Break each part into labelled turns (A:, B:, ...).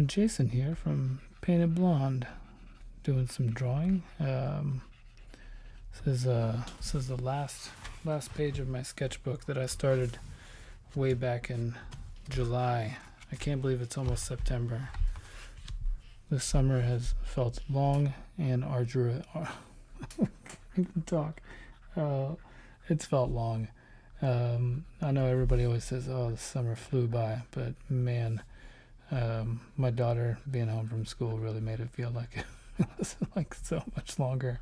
A: Jason here from Painted Blonde, doing some drawing. This is the last page of my sketchbook that I started way back in July. I can't believe it's almost September. This summer has felt long and arduous. I can talk. It's felt long. I know everybody always says, "Oh, the summer flew by," but man, my daughter being home from school really made it feel like it was like so much longer.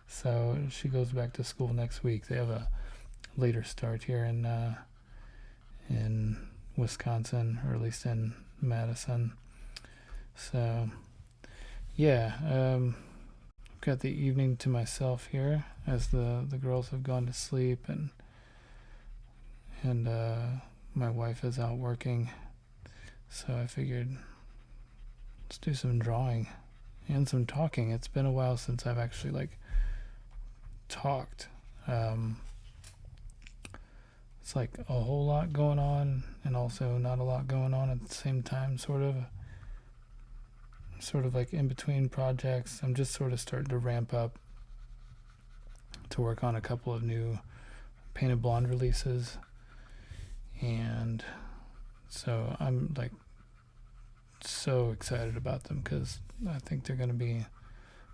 A: So she goes back to school next week. They have a later start here in Wisconsin, or at least in Madison. So yeah, I've got the evening to myself here as the girls have gone to sleep, and my wife is out working. So I figured let's do some drawing and some talking. It's been a while since I've actually talked. It's like a whole lot going on and also not a lot going on at the same time, sort of like in between projects. I'm just sort of starting to ramp up to work on a couple of new Painted Blonde releases, and so I'm so excited about them because I think they're going to be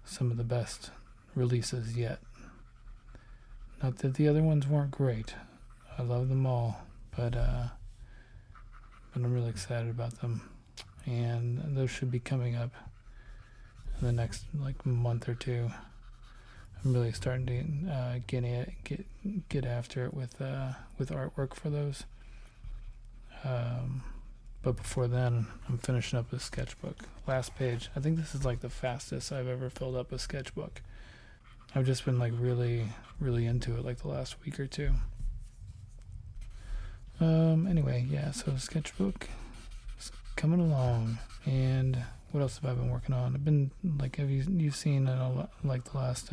A: some of the best releases yet. Not that the other ones weren't great. I love them all, but I'm really excited about them, and those should be coming up in the next month or two. I'm really starting to get after it with artwork for those. But before then, I'm finishing up a sketchbook. Last page. I think this is the fastest I've ever filled up a sketchbook. I've just been really, really into it the last week or two. Anyway, yeah, so sketchbook is coming along. And what else have I been working on? I've been you've seen in the last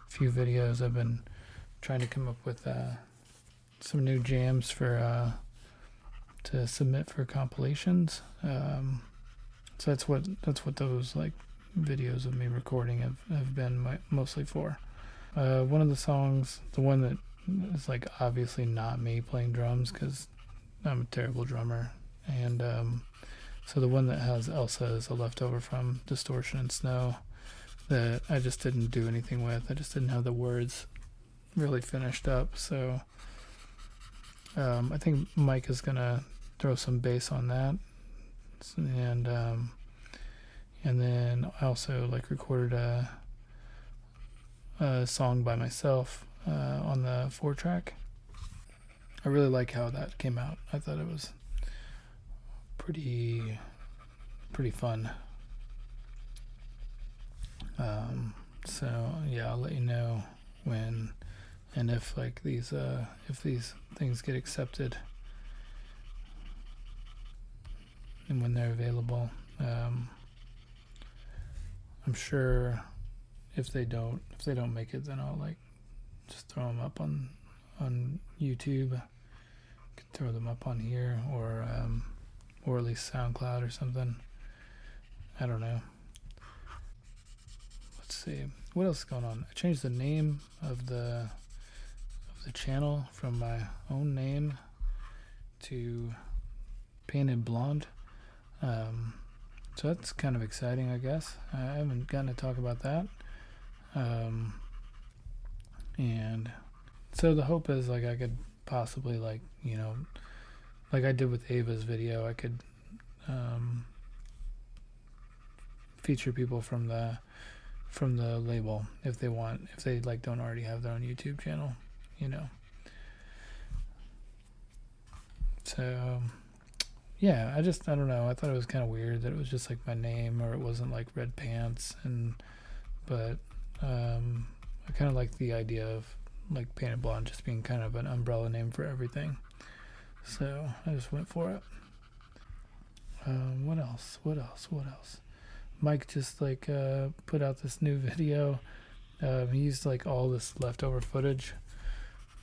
A: few videos, I've been trying to come up with some new jams for to submit for compilations. So that's what those videos of me recording have been mostly for. One of the songs, the one that is obviously not me playing drums because I'm a terrible drummer, and so the one that has Elsa is a leftover from Distortion and Snow that I just didn't do anything with. I just didn't have the words really finished up, so I think Mike is gonna throw some bass on that, and then I also recorded a song by myself on the 4-track. I really like how that came out. I thought it was pretty fun. So yeah, I'll let you know when and if these things get accepted and when they're available. I'm sure if they don't make it, then I'll just throw them up on YouTube. Could throw them up on here, or at least SoundCloud or something. I don't know. Let's see what else is going on. I changed the name of the channel from my own name to Painted Blonde. So that's kind of exciting, I guess. I haven't gotten to talk about that. And so the hope is I could possibly like I did with Ava's video, I could feature people from the label if they don't already have their own YouTube channel, So yeah, I don't know. I thought it was kind of weird that it was just my name, or it wasn't Red Pants, but I kind of like the idea of Painted Blonde just being kind of an umbrella name for everything. So I just went for it. What else? Mike just put out this new video. He used all this leftover footage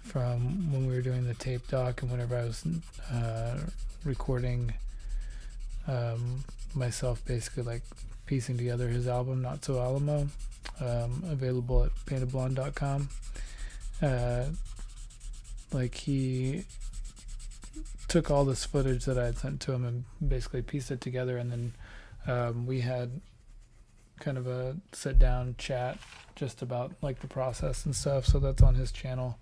A: from when we were doing the tape doc, and whenever I was recording myself basically like piecing together his album Not So Alamo, available at paintedblonde.com. Like he took all this footage that I had sent to him and basically pieced it together, and then we had kind of a sit down chat just about like the process and stuff. So that's on his channel.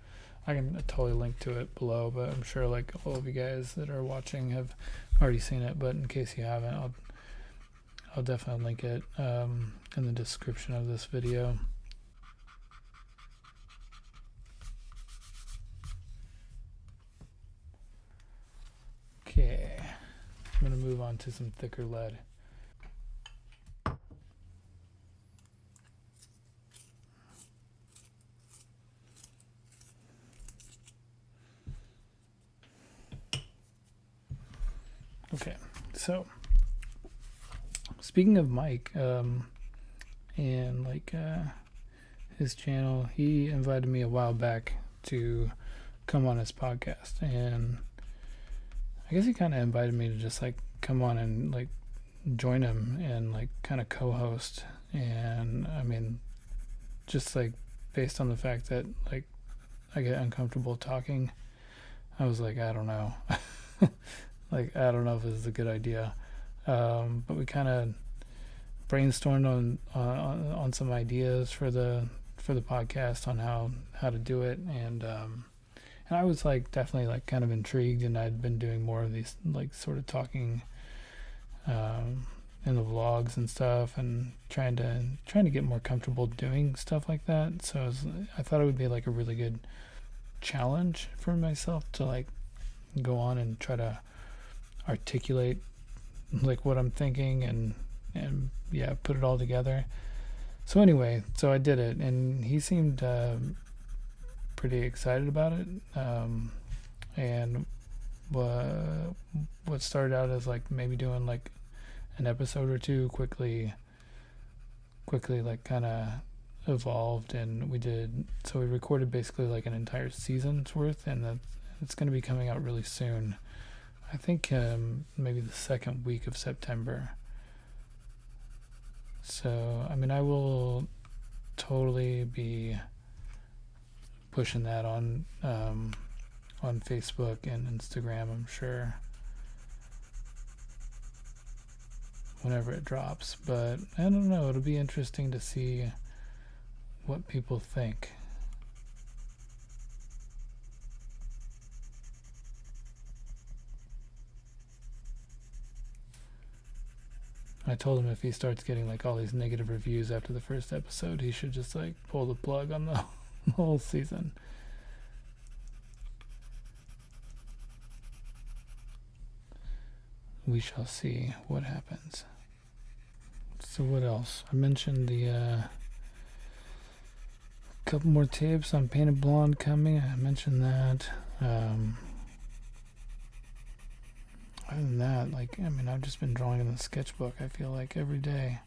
A: I can totally link to it below, but I'm sure like all of you guys that are watching have already seen it, but in case you haven't, I'll definitely link it in the description of this video. Okay, I'm gonna move on to some thicker lead. Okay, so speaking of Mike, and like his channel, he invited me a while back to come on his podcast, and I guess he kind of invited me to just like come on and like join him and like kind of co-host. And I mean, just like based on the fact that like I get uncomfortable talking, I was like, I don't know. Like, I don't know if this is a good idea. But we kind of brainstormed on some ideas for the podcast on how to do it, and I was like definitely like kind of intrigued, and I'd been doing more of these like sort of talking in the vlogs and stuff, and trying to get more comfortable doing stuff like that. So I thought it would be like a really good challenge for myself to like go on and try to articulate like what I'm thinking and yeah, put it all together. So anyway, so I did it, and he seemed pretty excited about it. And what started out as like maybe doing like an episode or two quickly like kind of evolved, and we recorded basically like an entire season's worth, and it's going to be coming out really soon. I think maybe the second week of September. So, I mean, I will totally be pushing that on Facebook and Instagram, I'm sure, whenever it drops. But I don't know, it'll be interesting to see what people think. I told him if he starts getting like all these negative reviews after the first episode, he should just like pull the plug on the whole season. We shall see what happens. So what else? I mentioned the couple more tapes on Painted Blonde coming. I mentioned that. Other than that, like, I mean, I've just been drawing in the sketchbook, I feel like, every day.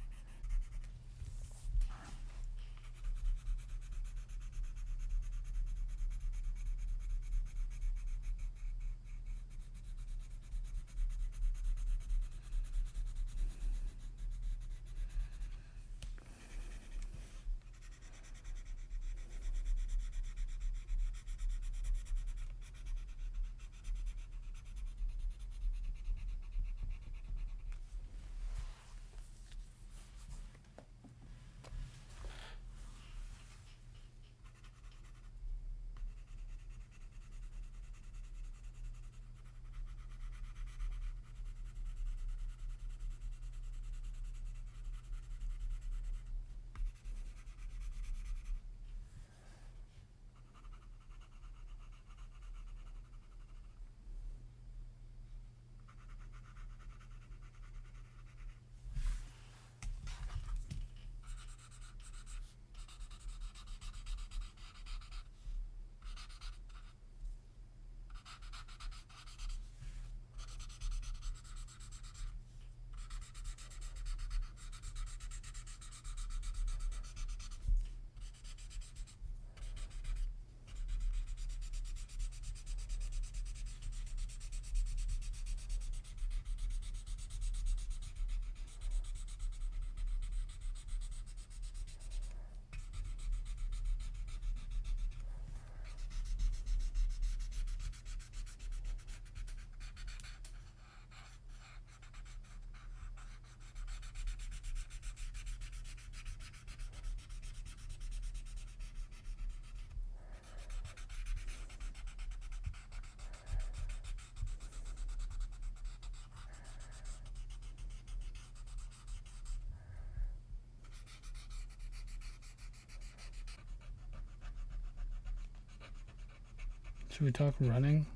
A: Should we talk running?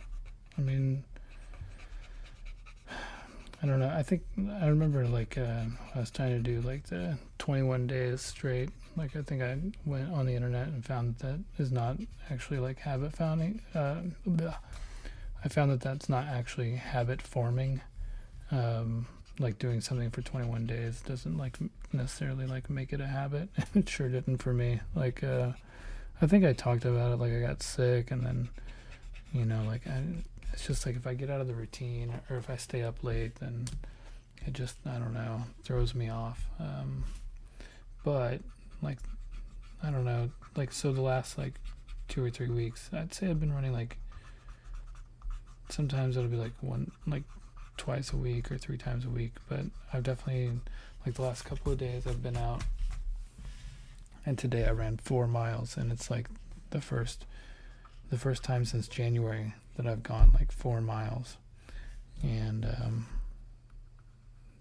A: I mean, I don't know. I remember like I was trying to do like the 21 days straight. Like I think I went on the internet and found that is not actually like habit founding. I found that that's not actually habit forming. Like doing something for 21 days doesn't like necessarily like make it a habit. It sure didn't for me. Like I think I talked about it. Like I got sick, and then like it's just like if I get out of the routine or if I stay up late, then it just, I don't know, throws me off. But like I don't know, like so the last like 2 or 3 weeks, I'd say I've been running like sometimes it'll be like twice a week or 3 times a week, but I've definitely like the last couple of days I've been out, and today I ran 4 miles, and it's like the first time since January that I've gone like 4 miles, and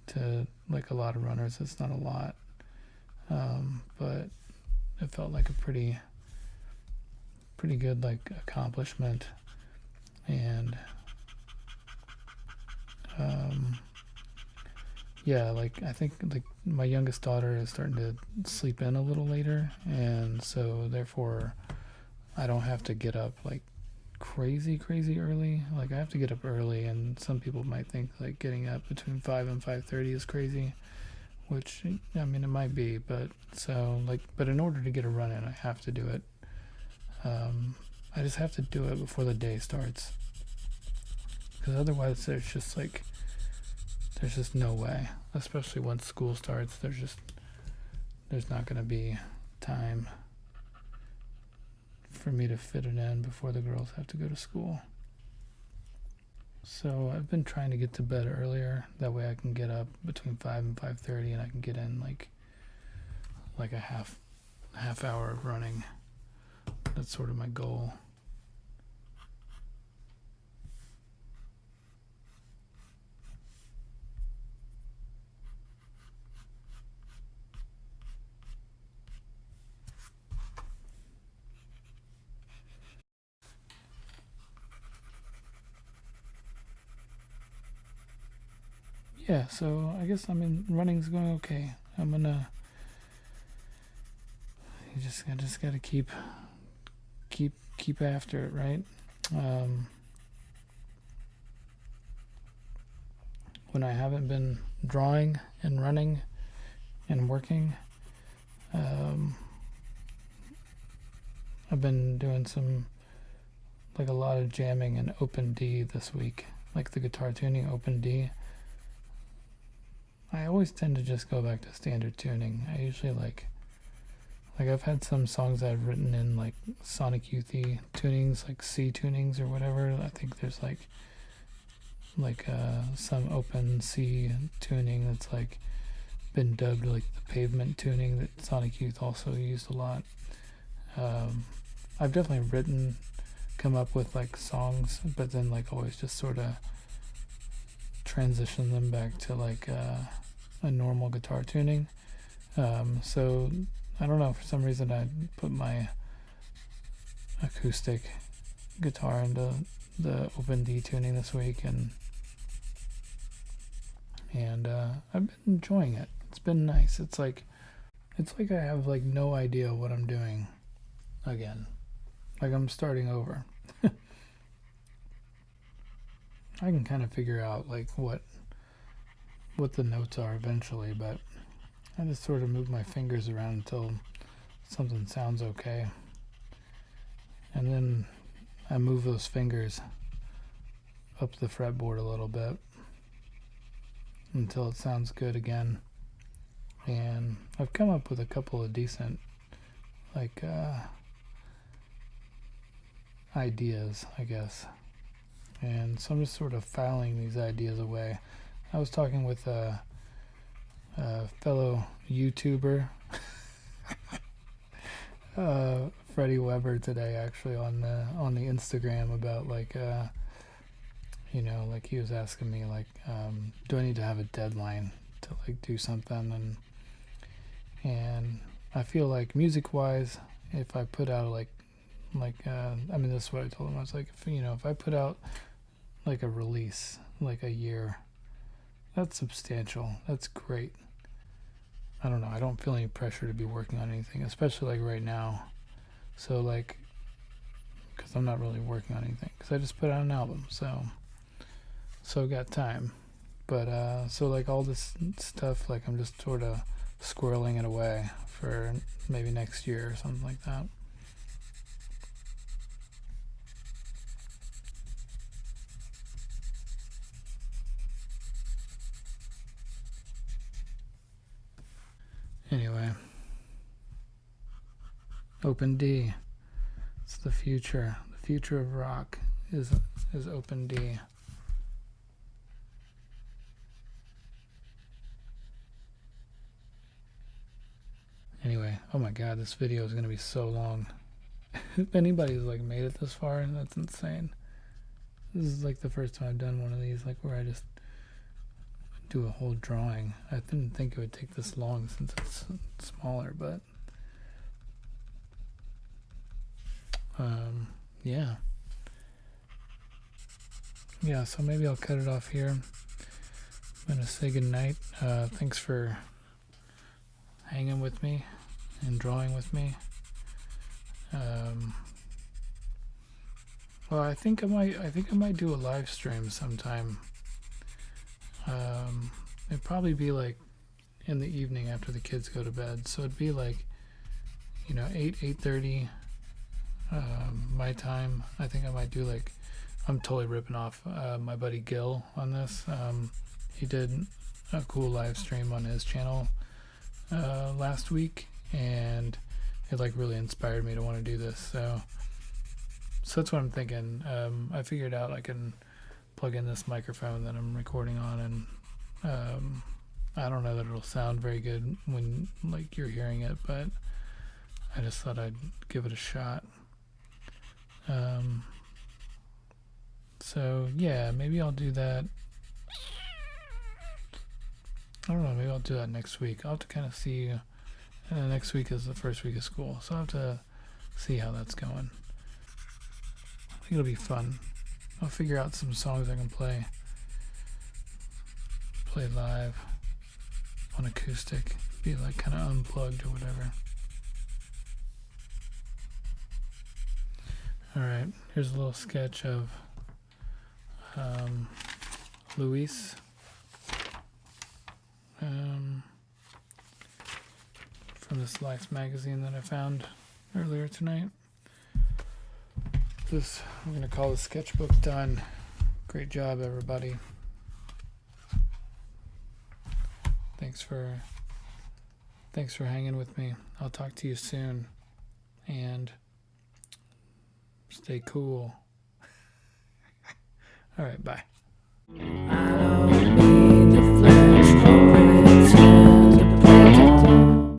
A: to like a lot of runners it's not a lot, but it felt like a pretty good like accomplishment. And yeah, like I think like my youngest daughter is starting to sleep in a little later, and so therefore I don't have to get up like crazy early. Like I have to get up early, and some people might think like getting up between 5 and 5:30 is crazy, which I mean it might be, but but in order to get a run in I have to do it. I just have to do it before the day starts, because otherwise there's just no way, especially once school starts. There's not going to be time for me to fit it in before the girls have to go to school. So I've been trying to get to bed earlier, that way I can get up between 5 and 5:30, and I can get in like a half hour of running. That's sort of my goal. Yeah, so I guess running's going okay. I just gotta keep after it, right? When I haven't been drawing and running and working, I've been doing a lot of jamming in open D this week, like the guitar tuning open D. I always tend to just go back to standard tuning. I usually like I've had some songs I've written in like Sonic Youthy tunings, like C tunings or whatever. I think there's some open C tuning that's like been dubbed like the pavement tuning that Sonic Youth also used a lot. I've definitely come up with like songs, but then like always just sort of transition them back to like a normal guitar tuning. So I don't know, for some reason I put my acoustic guitar into the open D tuning this week, and I've been enjoying it. It's been nice. It's like I have like no idea what I'm doing again. Like I'm starting over. I can kind of figure out like what the notes are eventually, but I just sort of move my fingers around until something sounds okay. And then I move those fingers up the fretboard a little bit until it sounds good again. And I've come up with a couple of decent like ideas, I guess. And so I'm just sort of filing these ideas away. I was talking with a fellow YouTuber, Freddie Weber, today, actually, on the Instagram about like like he was asking me like, do I need to have a deadline to like do something, and I feel like music wise, if I put out like like, I mean, this is what I told him. I was like, if I put out like a release, like a year, that's substantial. That's great. I don't know. I don't feel any pressure to be working on anything, especially like right now. So like, because I'm not really working on anything, because I just put out an album, so got time. But so like all this stuff, like I'm just sort of squirreling it away for maybe next year or something like that. Anyway, Open D. It's the future. The future of rock is Open D. Anyway, oh my god, this video is gonna be so long. If anybody's like made it this far, that's insane. This is like the first time I've done one of these, like where I just do a whole drawing. I didn't think it would take this long since it's smaller, but yeah, so maybe I'll cut it off here. I'm gonna say goodnight. Thanks for hanging with me and drawing with me. Well, I think I might do a live stream sometime. It'd probably be like in the evening after the kids go to bed, so it'd be like 8:30 my time. I think I might do like, I'm totally ripping off my buddy Gil on this. He did a cool live stream on his channel last week, and it like really inspired me to want to do this. So that's what I'm thinking. I figured out I can plug in this microphone that I'm recording on, and I don't know that it'll sound very good when like you're hearing it, but I just thought I'd give it a shot. So yeah, maybe I'll do that. I don't know, maybe I'll do that next week. I'll have to kind of see. Next week is the first week of school, so I'll have to see how that's going. I think it'll be fun. I'll figure out some songs I can play live on acoustic, be like kind of unplugged or whatever. Alright, here's a little sketch of Luis. From this Life magazine that I found earlier tonight. I'm going to call the sketchbook done. Great job, everybody. Thanks for hanging with me. I'll talk to you soon. And stay cool. All right, bye.